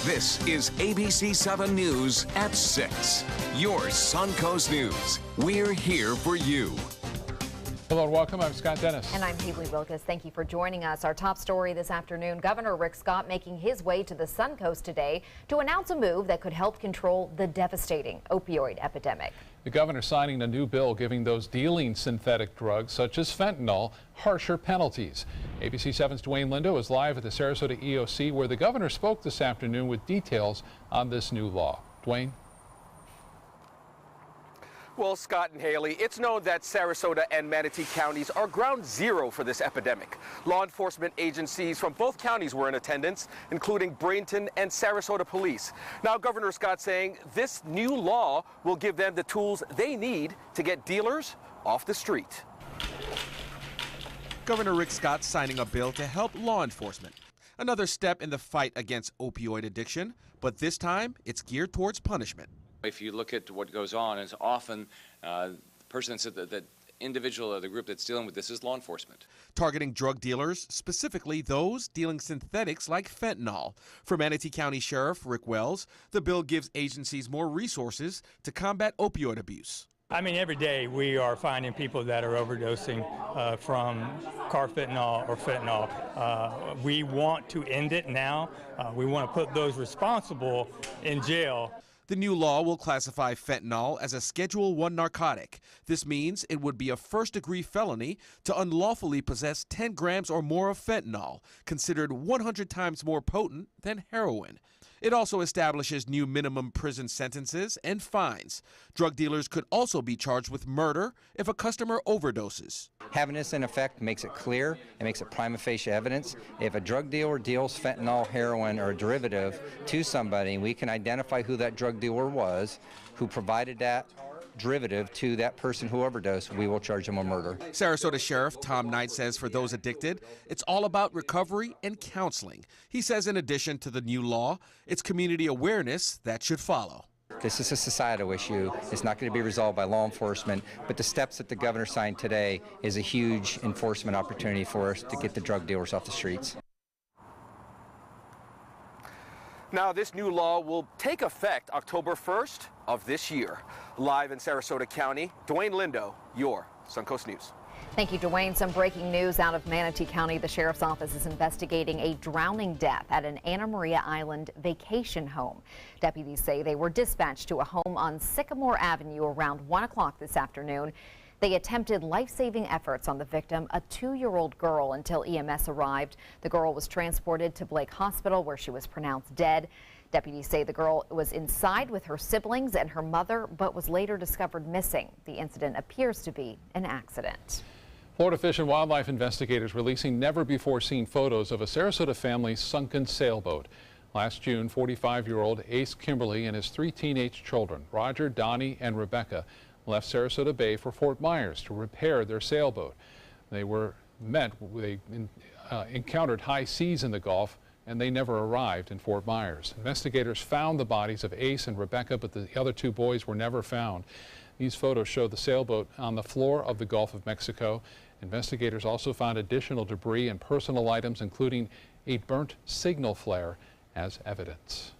This is ABC7 News at 6. Your Suncoast News. We're here for you. Hello and welcome. I'm Scott Dennis. And I'm Haley Wilkes. Thank you for joining us. Our top story this afternoon, Governor Rick Scott making his way to the Suncoast today to announce a move that could help control the devastating opioid epidemic. The governor signing a new bill giving those dealing synthetic drugs such as fentanyl harsher penalties. ABC7's Dwayne Lindo is live at the Sarasota EOC where the governor spoke this afternoon with details on this new law. Dwayne? Well, Scott and Haley, it's known that Sarasota and Manatee counties are ground zero for this epidemic. Law enforcement agencies from both counties were in attendance, including Bradenton and Sarasota police. Now, Governor Scott saying this new law will give them the tools they need to get dealers off the street. Governor Rick Scott signing a bill to help law enforcement. Another step in the fight against opioid addiction, but this time it's geared towards punishment. If you look at what goes on, it's often the person that individual or the group that's dealing with this is law enforcement. Targeting drug dealers, specifically those dealing synthetics like fentanyl. For Manatee County Sheriff Rick Wells, the bill gives agencies more resources to combat opioid abuse. I mean, every day we are finding people that are overdosing from carfentanil or fentanyl. We want to end it now. We want to put those responsible in jail. The new law will classify fentanyl as a Schedule I narcotic. This means it would be a first-degree felony to unlawfully possess 10 grams or more of fentanyl, considered 100 times more potent than heroin. It also establishes new minimum prison sentences and fines. Drug dealers could also be charged with murder if a customer overdoses. Having this in effect makes it clear, it makes it prima facie evidence. If a drug dealer deals fentanyl, heroin, or a derivative to somebody, we can identify who that drug dealer was, who provided that derivative to that person who overdosed, we will charge them with murder. Sarasota Sheriff Tom Knight says for those addicted, it's all about recovery and counseling. He says in addition to the new law, it's community awareness that should follow. This is a societal issue. It's not going to be resolved by law enforcement, but the steps that the governor signed today is a huge enforcement opportunity for us to get the drug dealers off the streets. Now, this new law will take effect October 1st of this year. Live in Sarasota County, Dwayne Lindo, your Suncoast News. Thank you, Dwayne. Some breaking news out of Manatee County. The sheriff's office is investigating a drowning death at an Anna Maria Island vacation home. Deputies say they were dispatched to a home on Sycamore Avenue around 1 o'clock this afternoon. They attempted life-saving efforts on the victim, a 2-year-old girl, until EMS arrived. The girl was transported to Blake Hospital where she was pronounced dead. Deputies say the girl was inside with her siblings and her mother, but was later discovered missing. The incident appears to be an accident. Florida Fish and Wildlife investigators releasing never-before-seen photos of a Sarasota family's sunken sailboat. Last June, 45-year-old Ace Kimberly and his 3 teenage children, Roger, Donnie, and Rebecca, left Sarasota Bay for Fort Myers to repair their sailboat. They encountered high seas in the Gulf, and they never arrived in Fort Myers. Investigators found the bodies of Ace and Rebecca, but the other 2 boys were never found. These photos show the sailboat on the floor of the Gulf of Mexico. Investigators also found additional debris and personal items, including a burnt signal flare, as evidence.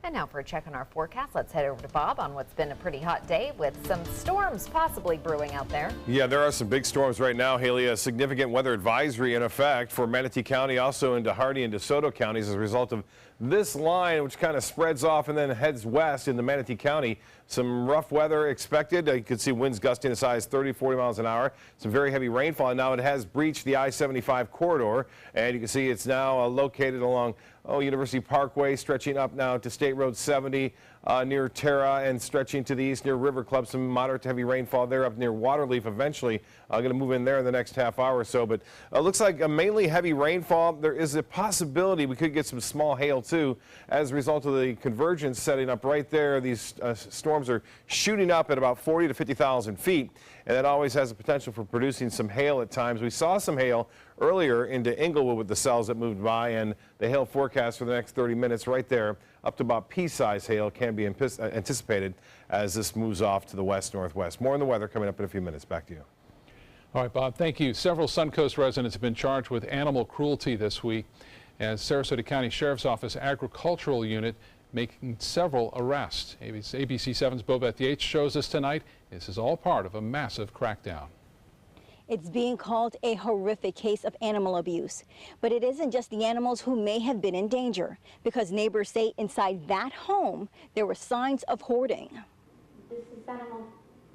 And now for a check on our forecast, let's head over to Bob on what's been a pretty hot day with some storms possibly brewing out there. Yeah, there are some big storms right now, Haley. A significant weather advisory in effect for Manatee County, also into Hardy and DeSoto counties as a result of this line, which kind of spreads off and then heads west into Manatee County. Some rough weather expected. You could see winds gusting as high as 30-40 miles an hour. Some very heavy rainfall. And now it has breached the I-75 corridor, and you can see it's now located along University Parkway, stretching up now to State Road 70 near Terra and stretching to the east near River Club. Some moderate to heavy rainfall there up near Waterleaf eventually. Going to move in there in the next half hour or so. But looks like mainly heavy rainfall. There is a possibility we could get some small hail too as a result of the convergence setting up right there. These storms are shooting up at about 40 to 50,000 feet. And that always has the potential for producing some hail at times. We saw some hail earlier into Inglewood with the cells that moved by, and the hail forecast for the next 30 minutes right there, up to about pea-size hail can be anticipated as this moves off to the west-northwest. More on the weather coming up in a few minutes. Back to you. All right, Bob, thank you. Several Suncoast residents have been charged with animal cruelty this week. as Sarasota County Sheriff's Office Agricultural Unit making several arrests. ABC7's Bobeth Yates shows us tonight. This is all part of a massive crackdown. It's being called a horrific case of animal abuse. But it isn't just the animals who may have been in danger, because neighbors say inside that home there were signs of hoarding. This is animal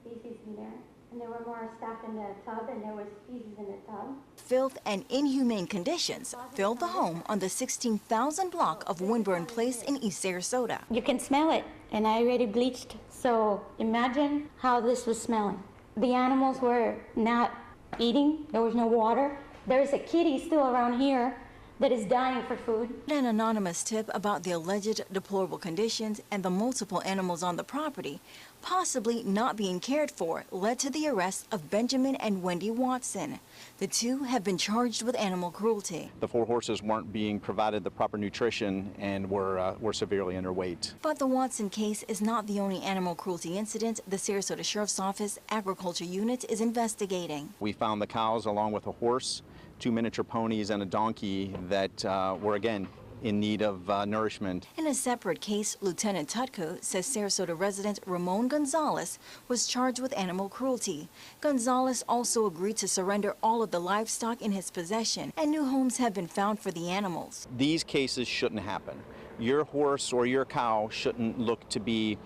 feces in there, and there were more stuff in the tub, and there was feces in the tub. Filth and inhumane conditions filled the home on the 16,000 block of Winburn Place in East Sarasota. You can smell it, and I already bleached, so imagine how this was smelling. The animals were not eating, there was no water. There's a kitty still around here that is dying for food. An anonymous tip about the alleged deplorable conditions and the multiple animals on the property possibly not being cared for led to the arrest of Benjamin and Wendy Watson. The two have been charged with animal cruelty. The 4 horses weren't being provided the proper nutrition and were severely underweight. But the Watson case is not the only animal cruelty incident the Sarasota Sheriff's Office Agriculture Unit is investigating. We found the cows along with a horse, 2 miniature ponies, and a donkey that were again in need of nourishment. In a separate case, Lieutenant Tutko says Sarasota resident Ramon Gonzalez was charged with animal cruelty. Gonzalez also agreed to surrender all of the livestock in his possession, and new homes have been found for the animals. These cases shouldn't happen. Your horse or your cow shouldn't look to be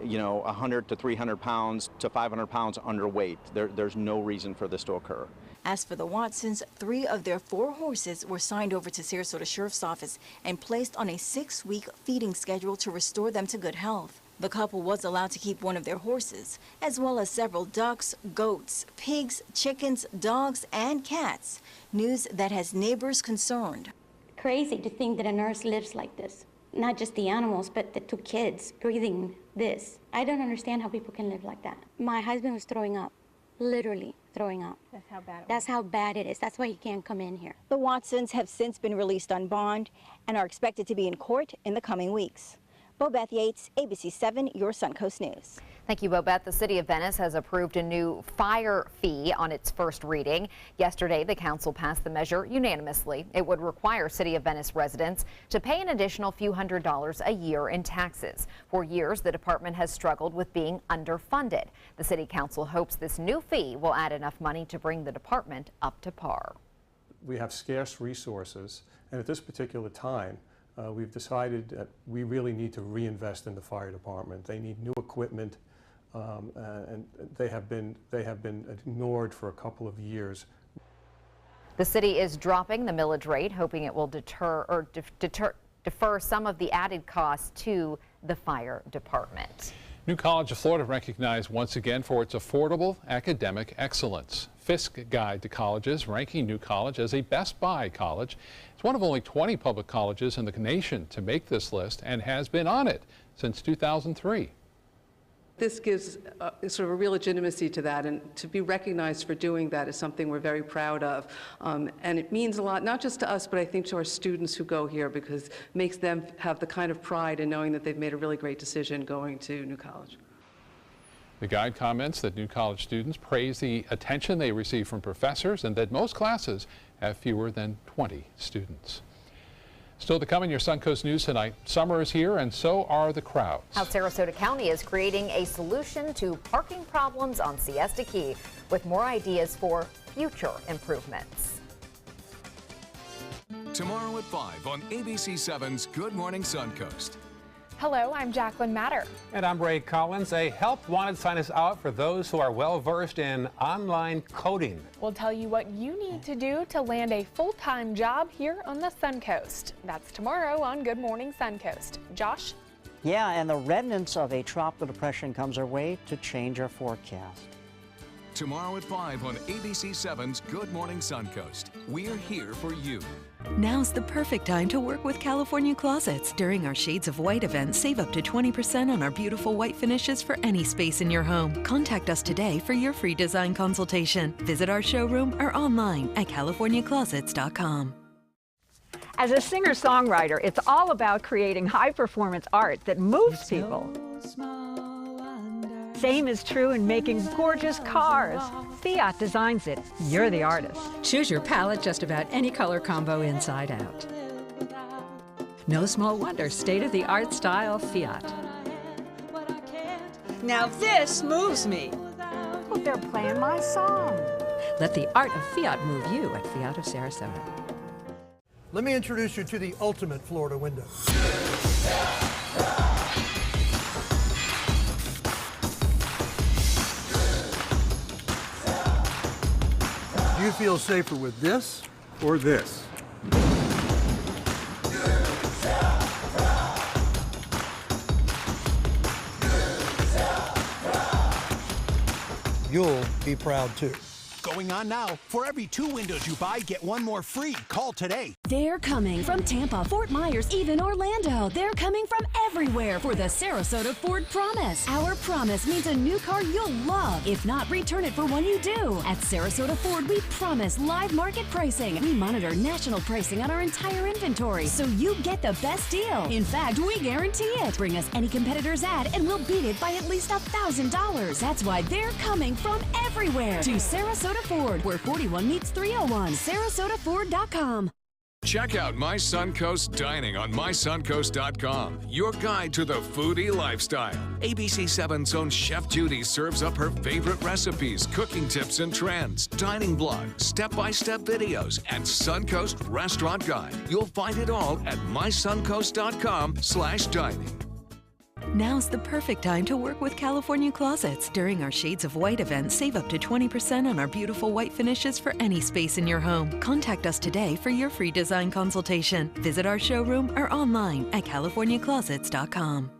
100 to 300 pounds to 500 pounds underweight. There's no reason for this to occur. As for the Watsons, 3 of their 4 horses were signed over to Sarasota Sheriff's Office and placed on a 6-week feeding schedule to restore them to good health. The couple was allowed to keep one of their horses, as well as several ducks, goats, pigs, chickens, dogs, and cats. News that has neighbors concerned. Crazy to think that a nurse lives like this. Not just the animals, but the 2 kids breathing this. I don't understand how people can live like that. My husband was throwing up. Literally throwing up. That's how bad it was. That's how bad it is. That's why he can't come in here. The Watsons have since been released on bond and are expected to be in court in the coming weeks. Bobeth Yates, ABC7, your Suncoast News. Thank you, Bobeth. The City of Venice has approved a new fire fee on its first reading. Yesterday, the council passed the measure unanimously. It would require City of Venice residents to pay an additional few $100s a year in taxes. For years, the department has struggled with being underfunded. The City Council hopes this new fee will add enough money to bring the department up to par. We have scarce resources, and at this particular time, we've decided that we really need to reinvest in the fire department. They need new equipment. And they have been ignored for a couple of years. The city is dropping the millage rate, hoping it will defer some of the added costs to the fire department. New College of Florida recognized once again for its affordable academic excellence. Fisk Guide to Colleges ranking New College as a Best Buy college. It's one of only 20 public colleges in the nation to make this list and has been on it since 2003. This gives sort of a real legitimacy to that, and to be recognized for doing that is something we're very proud of. And it means a lot, not just to us, but I think to our students who go here, because it makes them have the kind of pride in knowing that they've made a really great decision going to New College. The guide comments that New College students praise the attention they receive from professors and that most classes have fewer than 20 students. Still to come in your Suncoast News tonight, summer is here and so are the crowds. How Sarasota County is creating a solution to parking problems on Siesta Key with more ideas for future improvements. Tomorrow at 5 on ABC7's Good Morning Suncoast. Hello, I'm Jacqueline Matter. And I'm Ray Collins. A help wanted sign is out for those who are well versed in online coding. We'll tell you what you need to do to land a full-time job here on the Suncoast. That's tomorrow on Good Morning Suncoast. Josh? Yeah, and the remnants of a tropical depression comes our way to change our forecast. Tomorrow at 5 on ABC7's Good Morning Suncoast. We're here for you. Now's the perfect time to work with California Closets. During our Shades of White event, save up to 20% on our beautiful white finishes for any space in your home. Contact us today for your free design consultation. Visit our showroom or online at californiaclosets.com. As a singer-songwriter, it's all about creating high-performance art that moves people. Same is true in making gorgeous cars. Fiat designs it. You're the artist. Choose your palette just about any color combo inside out. No small wonder, state-of-the-art style Fiat. Now this moves me. Oh, they're playing my song. Let the art of Fiat move you at Fiat of Sarasota. Let me introduce you to the ultimate Florida window. Do you feel safer with this or this? You'll be proud too. Going on now. For every 2 windows you buy, get 1 more free. Call today. They're coming from Tampa, Fort Myers, even Orlando. They're coming from everywhere for the Sarasota Ford Promise. Our promise means a new car you'll love. If not, return it for one you do. At Sarasota Ford, we promise live market pricing. We monitor national pricing on our entire inventory, so you get the best deal. In fact, we guarantee it. Bring us any competitor's ad, and we'll beat it by at least $1,000. That's why they're coming from everywhere to Sarasota Ford, where 41 meets 301. SarasotaFord.com. Check out My Suncoast Dining on mysuncoast.com, your guide to the foodie lifestyle. ABC7's own Chef Judy serves up her favorite recipes, cooking tips and trends, dining blogs, step-by-step videos, and Suncoast Restaurant Guide. You'll find it all at mysuncoast.com/dining. Now's the perfect time to work with California Closets. During our Shades of White event, save up to 20% on our beautiful white finishes for any space in your home. Contact us today for your free design consultation. Visit our showroom or online at californiaclosets.com.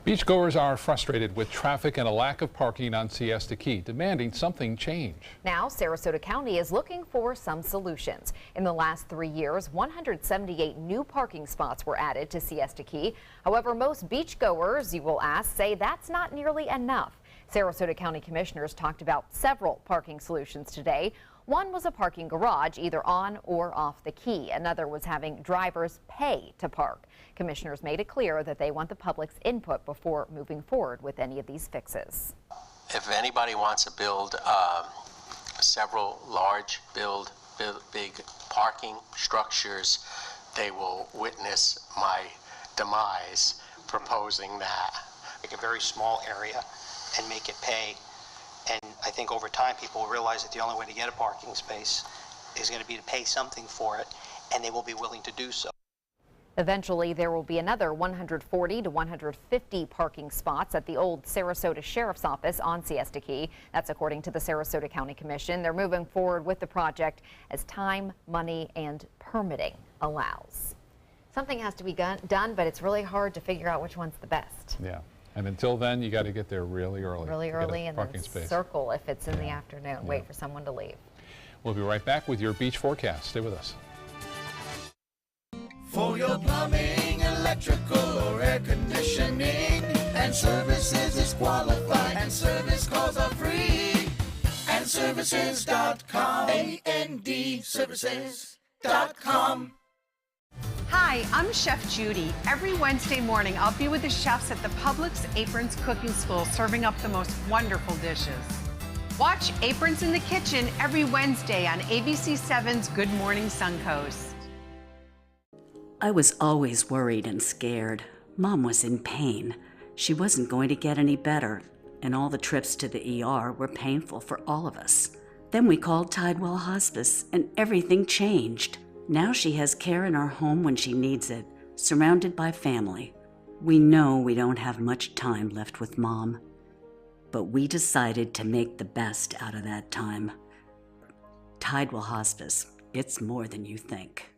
Beachgoers are frustrated with traffic and a lack of parking on Siesta Key, demanding something change. Now, Sarasota County is looking for some solutions. In the last 3 years, 178 new parking spots were added to Siesta Key. However, most beachgoers, you will ask, say that's not nearly enough. Sarasota County commissioners talked about several parking solutions today. One was a parking garage either on or off the key. Another was having drivers pay to park. Commissioners made it clear that they want the public's input before moving forward with any of these fixes. If anybody wants to build several large big parking structures, they will witness my demise proposing that. Make a very small area and make it pay. And I think over time people will realize that the only way to get a parking space is going to be to pay something for it, and they will be willing to do so. Eventually, there will be another 140 to 150 parking spots at the old Sarasota Sheriff's Office on Siesta Key. That's according to the Sarasota County Commission. They're moving forward with the project as time, money, and permitting allows. Something has to be done, but it's really hard to figure out which one's the best. Yeah. And until then, you got to get there really early. Really early, and then space. Circle if it's in the afternoon. Yeah. Wait for someone to leave. We'll be right back with your beach forecast. Stay with us. For your plumbing, electrical, or air conditioning, and services is qualified, and service calls are free. And services.com. AND services.com. Hi, I'm Chef Judy. Every Wednesday morning, I'll be with the chefs at the Publix Aprons Cooking School serving up the most wonderful dishes. Watch Aprons in the Kitchen every Wednesday on ABC7's Good Morning Suncoast. I was always worried and scared. Mom was in pain. She wasn't going to get any better, and all the trips to the ER were painful for all of us. Then we called Tidewell Hospice, and everything changed. Now she has care in our home when she needs it, surrounded by family. We know we don't have much time left with Mom, but we decided to make the best out of that time. Tidewell Hospice, it's more than you think.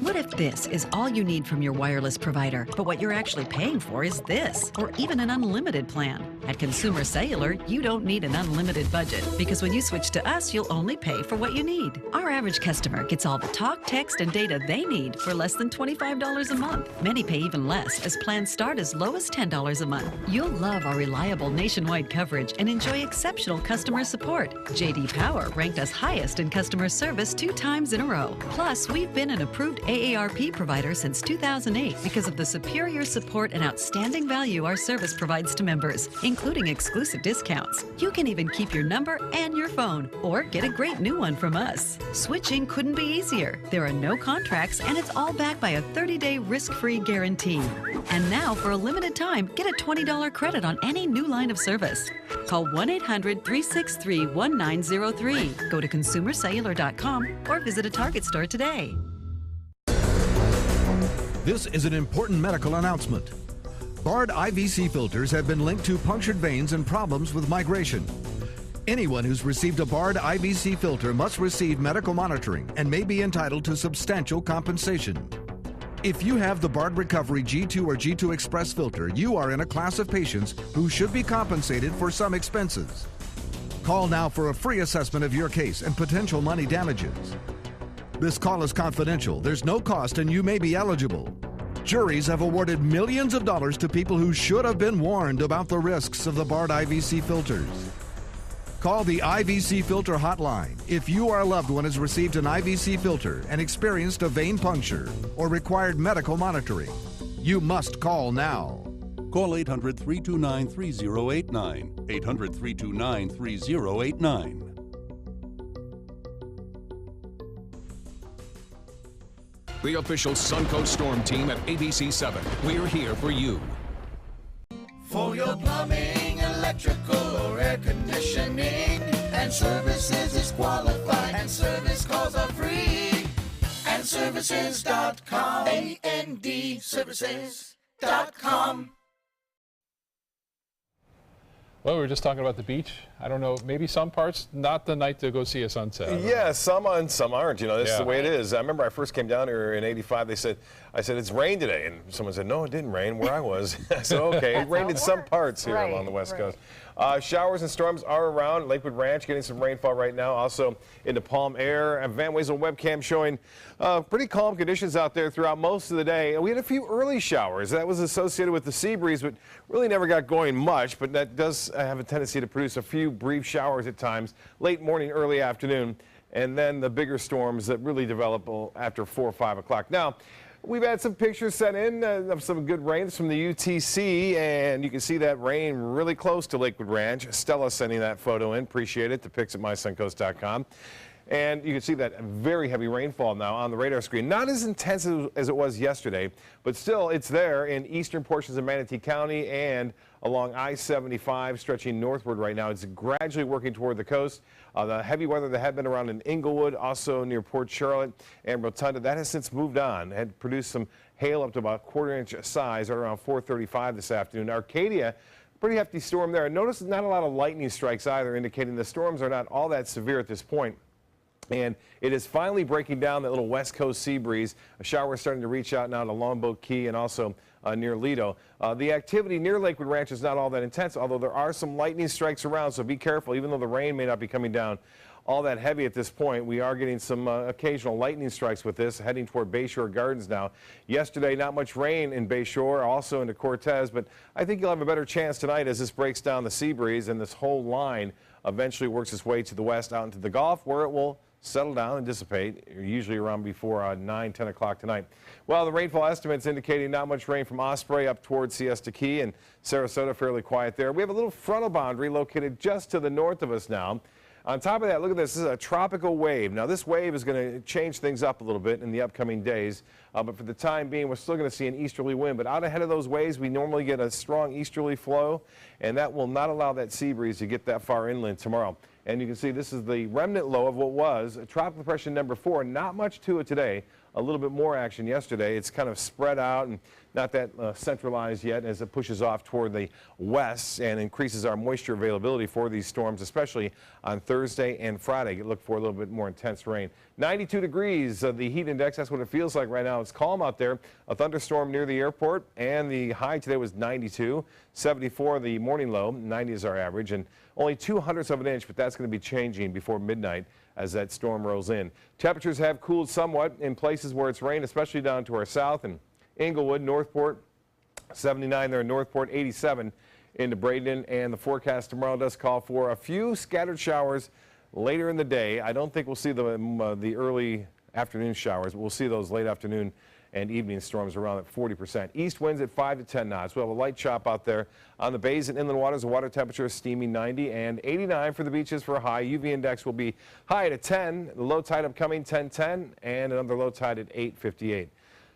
What if this is all you need from your wireless provider, but what you're actually paying for is this, or even an unlimited plan? At Consumer Cellular, you don't need an unlimited budget, because when you switch to us, you'll only pay for what you need. Our average customer gets all the talk, text, and data they need for less than $25 a month. Many pay even less, as plans start as low as $10 a month. You'll love our reliable nationwide coverage and enjoy exceptional customer support. J.D. Power ranked us highest in customer service 2 times in a row. Plus, we've been an approved approved AARP provider since 2008 because of the superior support and outstanding value our service provides to members, including exclusive discounts. You can even keep your number and your phone, or get a great new one from us. Switching couldn't be easier. There are no contracts, and it's all backed by a 30-day risk-free guarantee. And now, for a limited time, get a $20 credit on any new line of service. Call 1-800-363-1903. Go to consumercellular.com or visit a Target store today. This is an important medical announcement. Bard IVC filters have been linked to punctured veins and problems with migration. Anyone who's received a Bard IVC filter must receive medical monitoring and may be entitled to substantial compensation. If you have the Bard Recovery G2 or G2 Express filter, you are in a class of patients who should be compensated for some expenses. Call now for a free assessment of your case and potential money damages. This call is confidential. There's no cost and you may be eligible. Juries have awarded millions of dollars to people who should have been warned about the risks of the Bard IVC filters. Call the IVC Filter Hotline if you or a loved one has received an IVC filter and experienced a vein puncture or required medical monitoring. You must call now. Call 800-329-3089. 800-329-3089. The official Suncoast Storm team at ABC7. We're here for you. For your plumbing, electrical, or air conditioning, and services is qualified, and service calls are free. And services.com. AND services.com. Well, we were just talking about the beach. I don't know, maybe some parts, not the night to go see a sunset. Yeah, some on, some aren't. You know, this is the way it is. I remember I first came down here in '85. I said, it's rained today. And someone said, no, it didn't rain where I was. I said, okay, it rained in some parts here along the West Coast. Showers and storms are around. Lakewood Ranch getting some rainfall right now. Also into Palm Air. And Van Wezel webcam showing pretty calm conditions out there throughout most of the day. And we had a few early showers. That was associated with the sea breeze, but really never got going much. But that does have a tendency to produce a few brief showers at times, late morning, early afternoon. And then the bigger storms that really develop after 4 or 5 o'clock. Now, we've had some pictures sent in of some good rains from the UTC, and you can see that rain really close to Lakewood Ranch. Stella sending that photo in. Appreciate it. The pics at mysuncoast.com. And you can see that very heavy rainfall now on the radar screen. Not as intense as it was yesterday, but still it's there in eastern portions of Manatee County and along I-75 stretching northward right now. It's gradually working toward the coast. The heavy weather that had been around in Inglewood, also near Port Charlotte and Rotunda, that has since moved on. Had produced some hail up to about a 1/4 inch size right around 4:35 this afternoon. Arcadia, pretty hefty storm there. Notice not a lot of lightning strikes either, indicating the storms are not all that severe at this point. And it is finally breaking down that little west coast sea breeze. A shower is starting to reach out now to Longboat Key and also near Lido. The activity near Lakewood Ranch is not all that intense, although there are some lightning strikes around, so be careful. Even though the rain may not be coming down all that heavy at this point, we are getting some occasional lightning strikes with this, heading toward Bayshore Gardens now. Yesterday, not much rain in Bayshore, also into Cortez, but I think you'll have a better chance tonight as this breaks down the sea breeze and this whole line eventually works its way to the west out into the Gulf, where it will settle down and dissipate, usually around before 9, 10 o'clock tonight. Well, the rainfall estimates indicating not much rain from Osprey up towards Siesta Key and Sarasota, fairly quiet there. We have a little frontal boundary located just to the north of us now. On top of that, look at this. This is a tropical wave. Now, this wave is going to change things up a little bit in the upcoming days, but for the time being, we're still going to see an easterly wind. But out ahead of those waves, we normally get a strong easterly flow, and that will not allow that sea breeze to get that far inland tomorrow. And you can see this is the remnant low of what was tropical depression number 4. Not much to it today. A little bit more action yesterday. It's kind of spread out and not that centralized yet as it pushes off toward the west and increases our moisture availability for these storms, especially on Thursday and Friday. Look for a little bit more intense rain. 92 degrees, the heat index. That's what it feels like right now. It's calm out there. A thunderstorm near the airport, and the high today was 92. 74 the morning low. 90 is our average, and only 0.02 of an inch, but that's going to be changing before midnight as that storm rolls in. Temperatures have cooled somewhat in places where it's rained, especially down to our south and Inglewood, Northport, 79 there in Northport, 87 into Braden, and the forecast tomorrow does call for a few scattered showers later in the day. I don't think we'll see the early afternoon showers. We'll see those late afternoon and evening storms around at 40%. East winds at 5 to 10 knots. We'll have a light chop out there on the bays and inland waters. The water temperature is steamy 90 and 89 for the beaches for a high. UV index will be high at 10. The low tide upcoming 10:10 and another low tide at 8:58.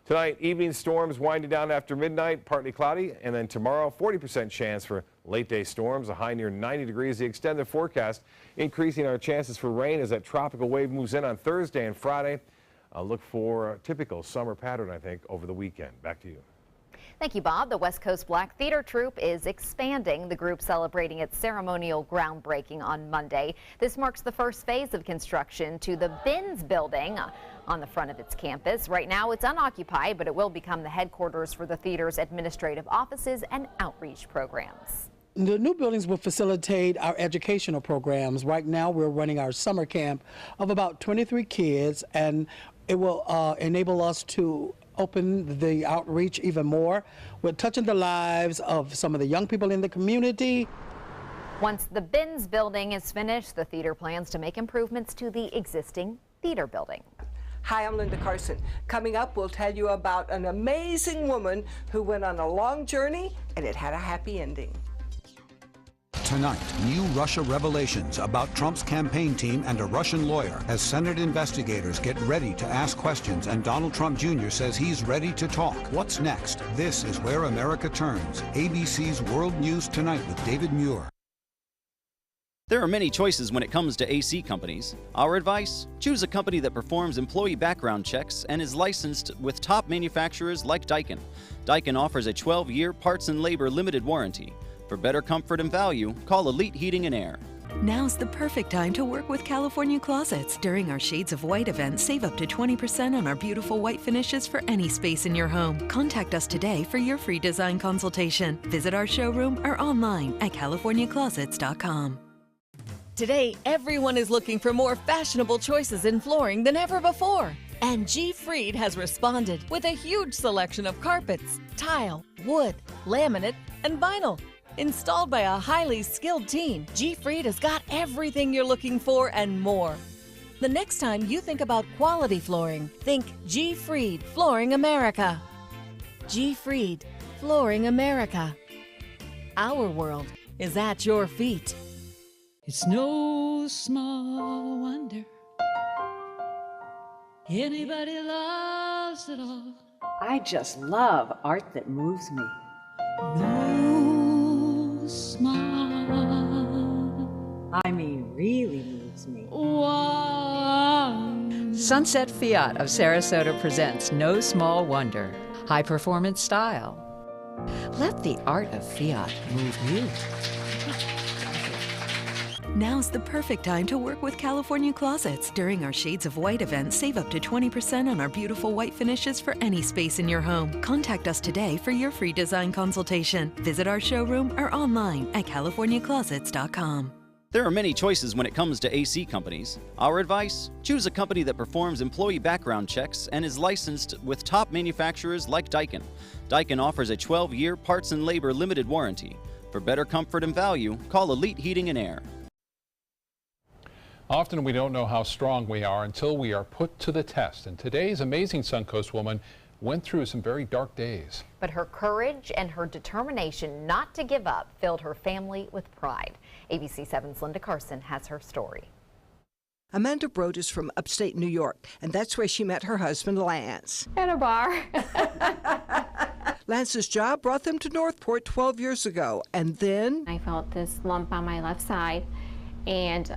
Tonight, evening storms winding down after midnight, partly cloudy, and then tomorrow, 40% chance for late day storms, a high near 90 degrees. The extended forecast increasing our chances for rain as that tropical wave moves in on Thursday and Friday. Look for a typical summer pattern, I think, over the weekend. Back to you. Thank you, Bob. The West Coast Black Theater Troupe is expanding. The group celebrating its ceremonial groundbreaking on Monday. This marks the first phase of construction to the Benz building on the front of its campus. Right now it's unoccupied, but it will become the headquarters for the theater's administrative offices and outreach programs. The new buildings will facilitate our educational programs. Right now we're running our summer camp of about 23 kids, and it will enable us to open the outreach even more. We're touching the lives of some of the young people in the community. Once the Benz building is finished, the theater plans to make improvements to the existing theater building. Hi, I'm Linda Carson. Coming up, we'll tell you about an amazing woman who went on a long journey and it had a happy ending. Tonight, new Russia revelations about Trump's campaign team and a Russian lawyer as Senate investigators get ready to ask questions and Donald Trump Jr. says he's ready to talk. What's next? This is Where America Turns. ABC's World News Tonight with David Muir. There are many choices when it comes to AC companies. Our advice? Choose a company that performs employee background checks and is licensed with top manufacturers like Daikin. Daikin offers a 12-year parts and labor limited warranty. For better comfort and value, call Elite Heating and Air. Now's the perfect time to work with California Closets. During our Shades of White event, save up to 20% on our beautiful white finishes for any space in your home. Contact us today for your free design consultation. Visit our showroom or online at californiaclosets.com. Today, everyone is looking for more fashionable choices in flooring than ever before. And G. Fried has responded with a huge selection of carpets, tile, wood, laminate, and vinyl. Installed by a highly skilled team, G. Fried has got everything you're looking for and more. The next time you think about quality flooring, think G. Fried Flooring America. G. Fried Flooring America. Our world is at your feet. It's no small wonder anybody loves it all. I just love art that moves me. No small, I mean really moves me. Sunset Fiat of Sarasota presents No Small Wonder. High performance style. Let the art of Fiat move you. Now's the perfect time to work with California Closets. During our Shades of White event, save up to 20% on our beautiful white finishes for any space in your home. Contact us today for your free design consultation. Visit our showroom or online at californiaclosets.com. There are many choices when it comes to AC companies. Our advice? Choose a company that performs employee background checks and is licensed with top manufacturers like Daikin. Daikin offers a 12-year parts and labor limited warranty. For better comfort and value, call Elite Heating and Air. Often we don't know how strong we are until we are put to the test. And today's amazing Suncoast woman went through some very dark days. But her courage and her determination not to give up filled her family with pride. ABC7's Linda Carson has her story. Amanda Broad is from upstate New York, and that's where she met her husband, Lance. At a bar. Lance's job brought them to Northport 12 years ago, and then I felt this lump on my left side, and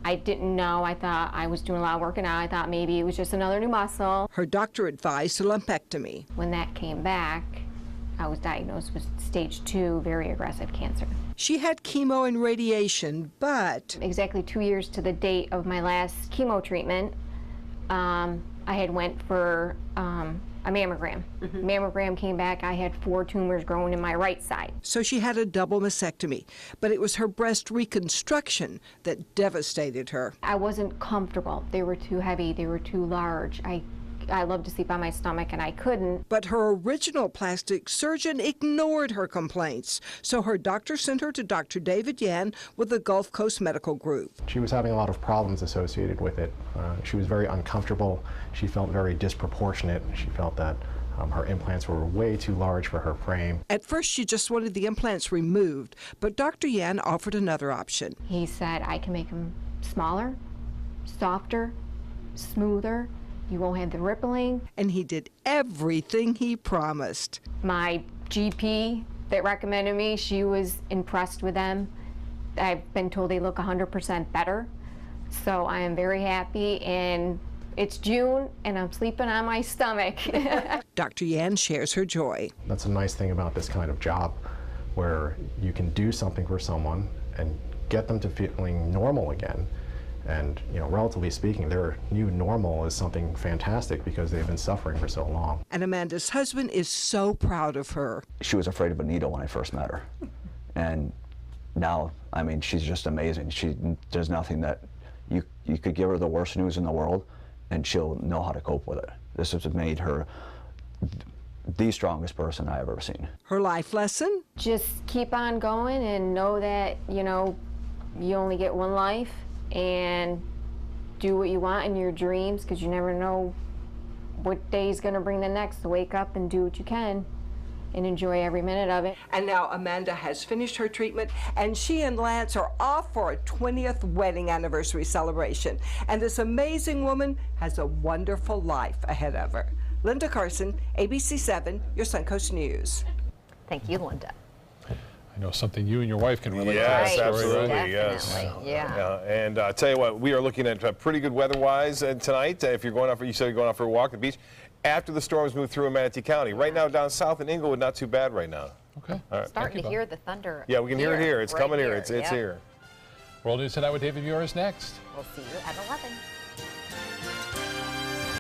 I didn't know. I thought I was doing a lot of working out. I thought maybe it was just another new muscle. Her doctor advised a lumpectomy. When that came back, I was diagnosed with stage 2 very aggressive cancer. She had chemo and radiation, but exactly 2 years to the date of my last chemo treatment, I had went for a mammogram. Mammogram came back, I had 4 tumors growing in my right side. So she had a double mastectomy, but it was her breast reconstruction that devastated her. I wasn't comfortable. They were too heavy, they were too large. I I love to sleep on my stomach, and I couldn't. But her original plastic surgeon ignored her complaints, so her doctor sent her to Dr. David Yan with the Gulf Coast Medical Group. She was having a lot of problems associated with it. She was very uncomfortable. She felt very disproportionate. She felt that her implants were way too large for her frame. At first, she just wanted the implants removed, but Dr. Yan offered another option. He said, I can make them smaller, softer, smoother. You won't have the rippling. And he did everything he promised. My GP that recommended me, she was impressed with them. I've been told they look 100% better. So I am very happy, and it's June and I'm sleeping on my stomach. Dr. Yan shares her joy. That's a nice thing about this kind of job, where you can do something for someone and get them to feeling normal again. And, you know, relatively speaking, their new normal is something fantastic because they've been suffering for so long. And Amanda's husband is so proud of her. She was afraid of a needle when I first met her. And now, I mean, she's just amazing. There's nothing that you could give her the worst news in the world and she'll know how to cope with it. This has made her the strongest person I've ever seen. Her life lesson? Just keep on going and know that, you know, you only get one life, and do what you want in your dreams, because you never know what day's going to bring the next. So wake up and do what you can and enjoy every minute of it. And now Amanda has finished her treatment, and she and Lance are off for a 20th wedding anniversary celebration. And this amazing woman has a wonderful life ahead of her. Linda Carson, ABC7, your Suncoast News. Thank you, Linda. I know something you and your wife can relate yes, to. Yes, absolutely, yes. Yeah. And I tell you what, we are looking at pretty good weather-wise tonight. If you're going out, you said you're going out for a walk at the beach. After the storms move through in Manatee County. Right now down south in Inglewood, not too bad right now. Okay. All right. Starting to hear the thunder. Yeah, we can hear it here. It's right coming here. It's Yep. here. World News Tonight with David Muir is next. We'll see you at 11.